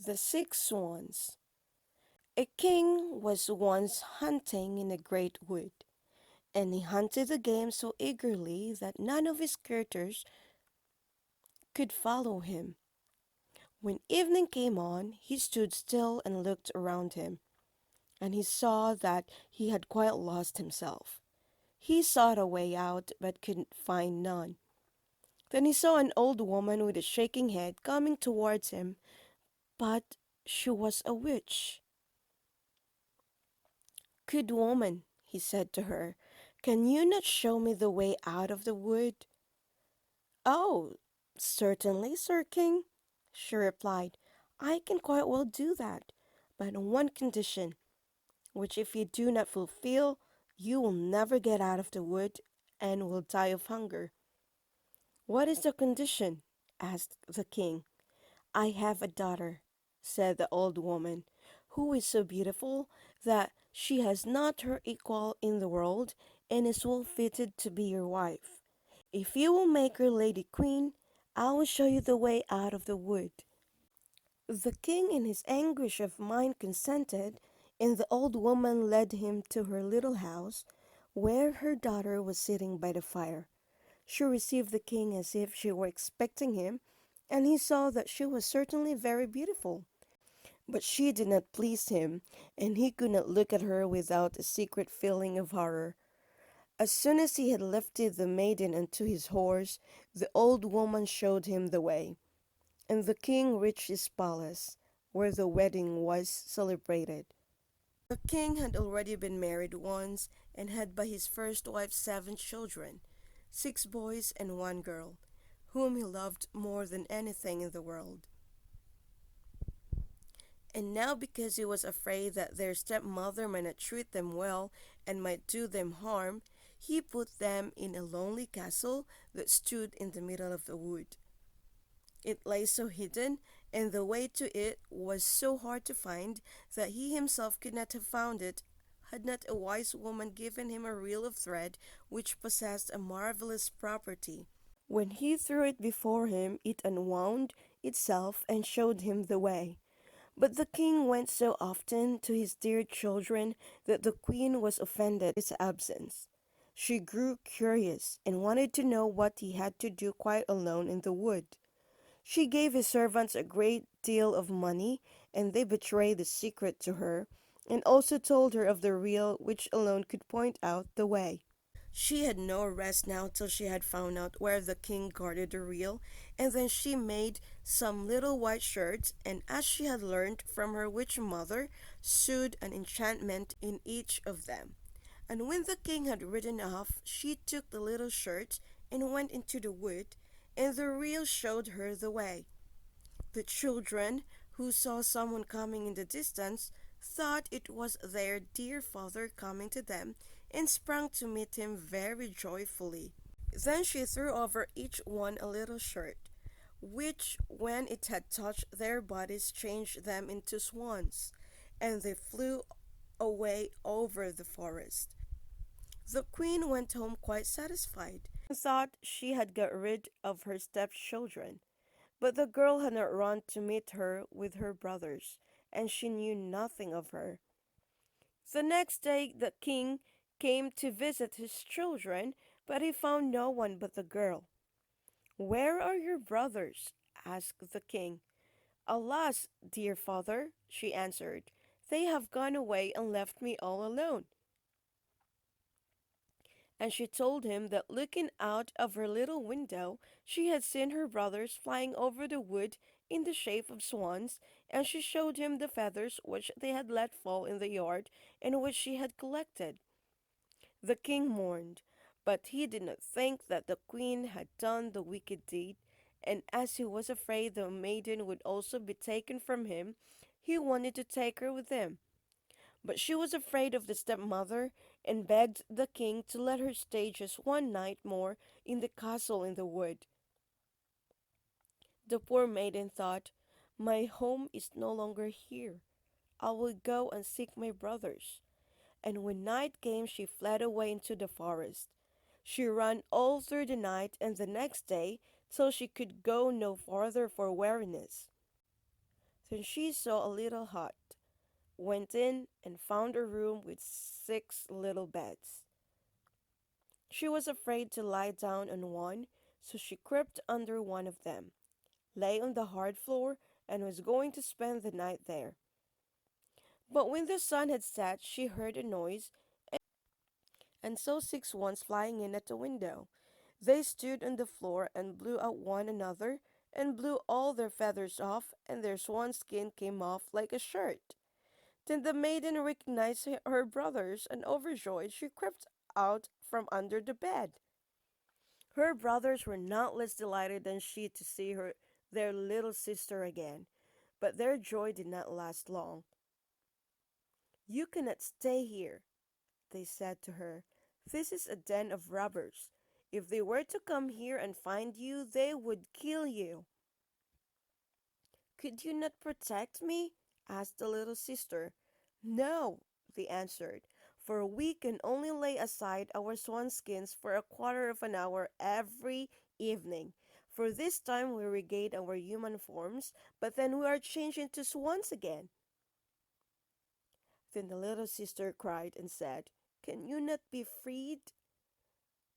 The Six Swans. A king was once hunting in a great wood, and he hunted the game so eagerly that none of his courtiers could follow him. When evening came on, he stood still and looked around him, and he saw that he had quite lost himself. He sought a way out, but could find none. Then he saw an old woman with a shaking head coming towards him, but she was a witch. "Good woman," he said to her, "can you not show me the way out of the wood?" "Oh, certainly, Sir King," she replied. "I can quite well do that, but on one condition, which if you do not fulfill, you will never get out of the wood and will die of hunger." "What is the condition?" asked the king. "I have a daughter," said the old woman, "who is so beautiful that she has not her equal in the world, and is well fitted to be your wife. If you will make her lady queen, I will show you the way out of the wood." The king in his anguish of mind consented, and the old woman led him to her little house, where her daughter was sitting by the fire. She received the king as if she were expecting him, and he saw that she was certainly very beautiful. But she did not please him, and he could not look at her without a secret feeling of horror. As soon as he had lifted the maiden onto his horse, the old woman showed him the way, and the king reached his palace, where the wedding was celebrated. The king had already been married once, and had by his first wife 7 children, 6 boys and 1 girl, whom he loved more than anything in the world. And now, because he was afraid that their stepmother might not treat them well and might do them harm, he put them in a lonely castle that stood in the middle of the wood. It lay so hidden, and the way to it was so hard to find, that he himself could not have found it had not a wise woman given him a reel of thread which possessed a marvelous property. When he threw it before him, it unwound itself and showed him the way. But the king went so often to his dear children that the queen was offended at his absence. She grew curious and wanted to know what he had to do quite alone in the wood. She gave his servants a great deal of money, and they betrayed the secret to her, and also told her of the reel which alone could point out the way. She had no rest now till she had found out where the king guarded the reel, and then she made some little white shirts, and as she had learned from her witch mother, sewed an enchantment in each of them. And when the king had ridden off, she took the little shirts and went into the wood, and the reel showed her the way. The children, who saw someone coming in the distance, thought it was their dear father coming to them, and sprang to meet him very joyfully. Then she threw over each one a little shirt, which, when it had touched their bodies, changed them into swans, and they flew away over the forest. The queen went home quite satisfied, and thought she had got rid of her stepchildren. But the girl had not run to meet her with her brothers, and she knew nothing of her. The next day the king came to visit his children, but he found no one but the girl. "Where are your brothers?" asked the king. "Alas, dear father," she answered, "they have gone away and left me all alone." And she told him that looking out of her little window, she had seen her brothers flying over the wood in the shape of swans, and she showed him the feathers which they had let fall in the yard, and which she had collected. The king mourned, but he did not think that the queen had done the wicked deed, and as he was afraid the maiden would also be taken from him, he wanted to take her with him. But she was afraid of the stepmother, and begged the king to let her stay just one night more in the castle in the wood. The poor maiden thought, "My home is no longer here. I will go and seek my brothers." And when night came, she fled away into the forest. She ran all through the night and the next day till she could go no farther for weariness. Then she saw a little hut, went in, and found a room with 6 little beds. She was afraid to lie down on one, so she crept under one of them, lay on the hard floor, and was going to spend the night there. But when the sun had set, she heard a noise and saw 6 swans flying in at the window. They stood on the floor and blew at one another, and blew all their feathers off, and their swan skin came off like a shirt. Then the maiden recognized her brothers, and overjoyed she crept out from under the bed. Her brothers were not less delighted than she to see their little sister again, but their joy did not last long. "You cannot stay here," they said to her. "This is a den of robbers. If they were to come here and find you, they would kill you." "Could you not protect me?" asked the little sister. "No," they answered, "for we can only lay aside our swan skins for a quarter of an hour every evening. For this time we regain our human forms, but then we are changed into swans again." Then the little sister cried and said, "Can you not be freed?"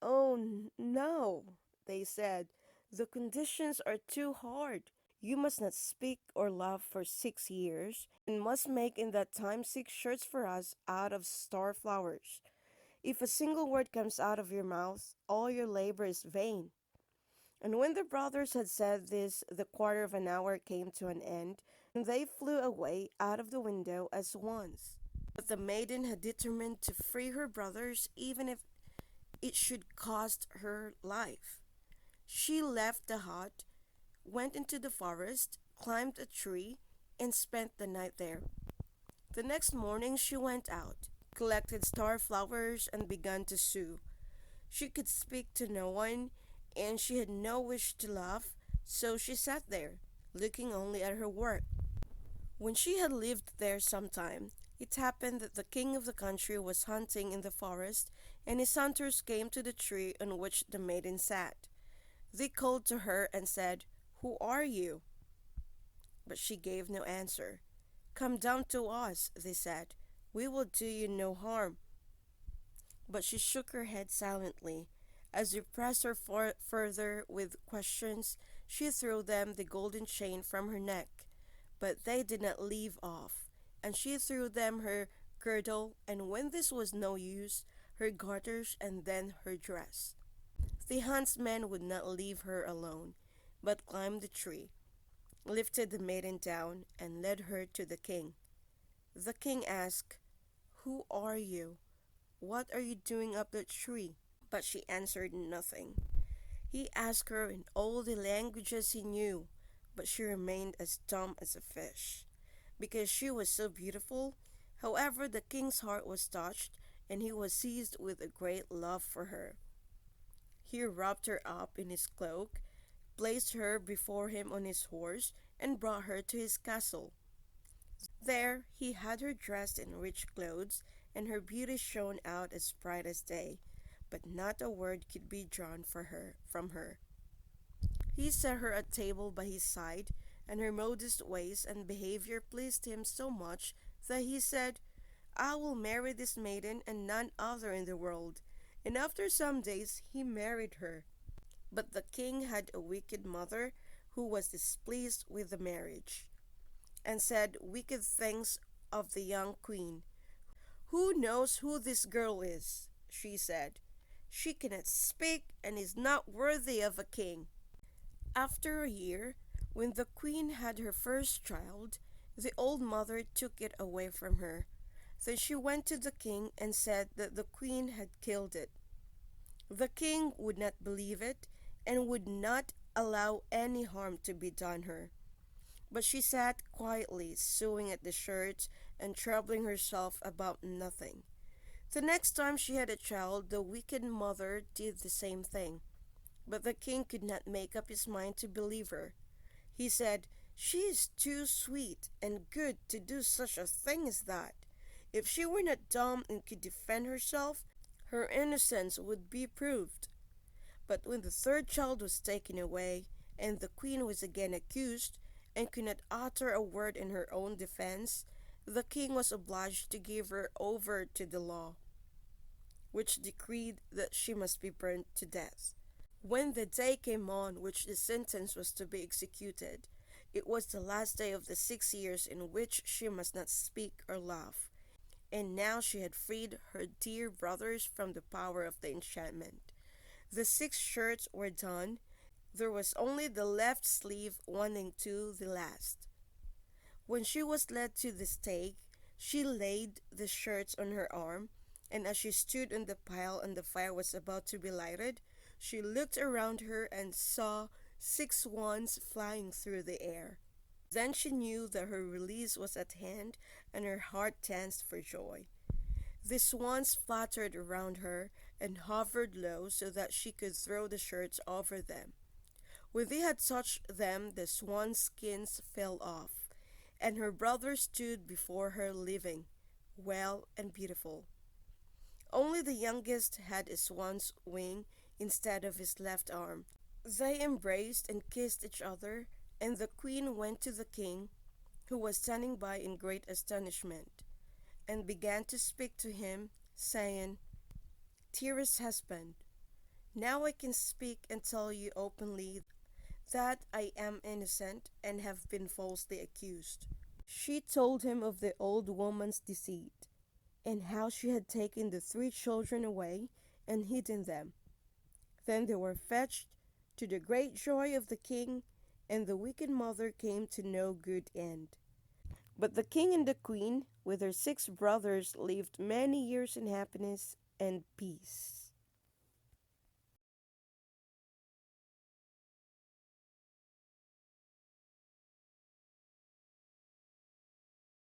"Oh, no," they said. "The conditions are too hard. You must not speak or laugh for 6 years, and must make in that time 6 shirts for us out of star flowers. If a single word comes out of your mouth, all your labor is vain." And when the brothers had said this, the quarter of an hour came to an end, and they flew away out of the window as swans. But the maiden had determined to free her brothers, even if it should cost her life. She left the hut, went into the forest, climbed a tree, and spent the night there. The next morning she went out, collected star flowers, and began to sew. She could speak to no one, and she had no wish to laugh, so she sat there, looking only at her work. When she had lived there some time, it happened that the king of the country was hunting in the forest, and his hunters came to the tree on which the maiden sat. They called to her and said, "Who are you?" But she gave no answer. "Come down to us," they said. "We will do you no harm." But she shook her head silently. As they pressed her further with questions, she threw them the golden chain from her neck. But they did not leave off, and she threw them her girdle, and when this was no use, her garters, and then her dress. The huntsmen would not leave her alone, but climbed the tree, lifted the maiden down, and led her to the king. The king asked, "Who are you? What are you doing up the tree?" But she answered nothing. He asked her in all the languages he knew, but she remained as dumb as a fish, because she was so beautiful. However, the king's heart was touched, and he was seized with a great love for her. He wrapped her up in his cloak, placed her before him on his horse, and brought her to his castle. There he had her dressed in rich clothes, and her beauty shone out as bright as day, but not a word could be drawn from her. He set her at table by his side, and her modest ways and behavior pleased him so much that he said, "I will marry this maiden and none other in the world." And after some days he married her. But the king had a wicked mother who was displeased with the marriage, and said wicked things of the young queen. "Who knows who this girl is?" she said. "She cannot speak and is not worthy of a king." After a year, when the queen had her first child, the old mother took it away from her. Then she went to the king and said that the queen had killed it. The king would not believe it, and would not allow any harm to be done her. But she sat quietly sewing at the shirts and troubling herself about nothing. The next time she had a child, the wicked mother did the same thing. But the king could not make up his mind to believe her. He said, "She is too sweet and good to do such a thing as that. If she were not dumb and could defend herself, her innocence would be proved." But when the third child was taken away, and the queen was again accused, and could not utter a word in her own defense, the king was obliged to give her over to the law, which decreed that she must be burnt to death. When the day came on which the sentence was to be executed, it was the last day of the 6 years in which she must not speak or laugh. And now she had freed her dear brothers from the power of the enchantment. The 6 shirts were done. There was only the left sleeve wanting to the last. When she was led to the stake, she laid the shirts on her arm, and as she stood on the pile and the fire was about to be lighted, she looked around her and saw 6 swans flying through the air. Then she knew that her release was at hand, and her heart danced for joy. The swans fluttered around her and hovered low so that she could throw the shirts over them. When they had touched them, the swan skins fell off, and her brother stood before her living, well and beautiful. Only the youngest had a swan's wing instead of his left arm. They embraced and kissed each other, and the queen went to the king, who was standing by in great astonishment, and began to speak to him, saying, "Dearest husband, now I can speak and tell you openly that I am innocent and have been falsely accused." She told him of the old woman's deceit, and how she had taken the 3 children away and hidden them. Then they were fetched, to the great joy of the king, and the wicked mother came to no good end. But the king and the queen, with their 6 brothers, lived many years in happiness and peace.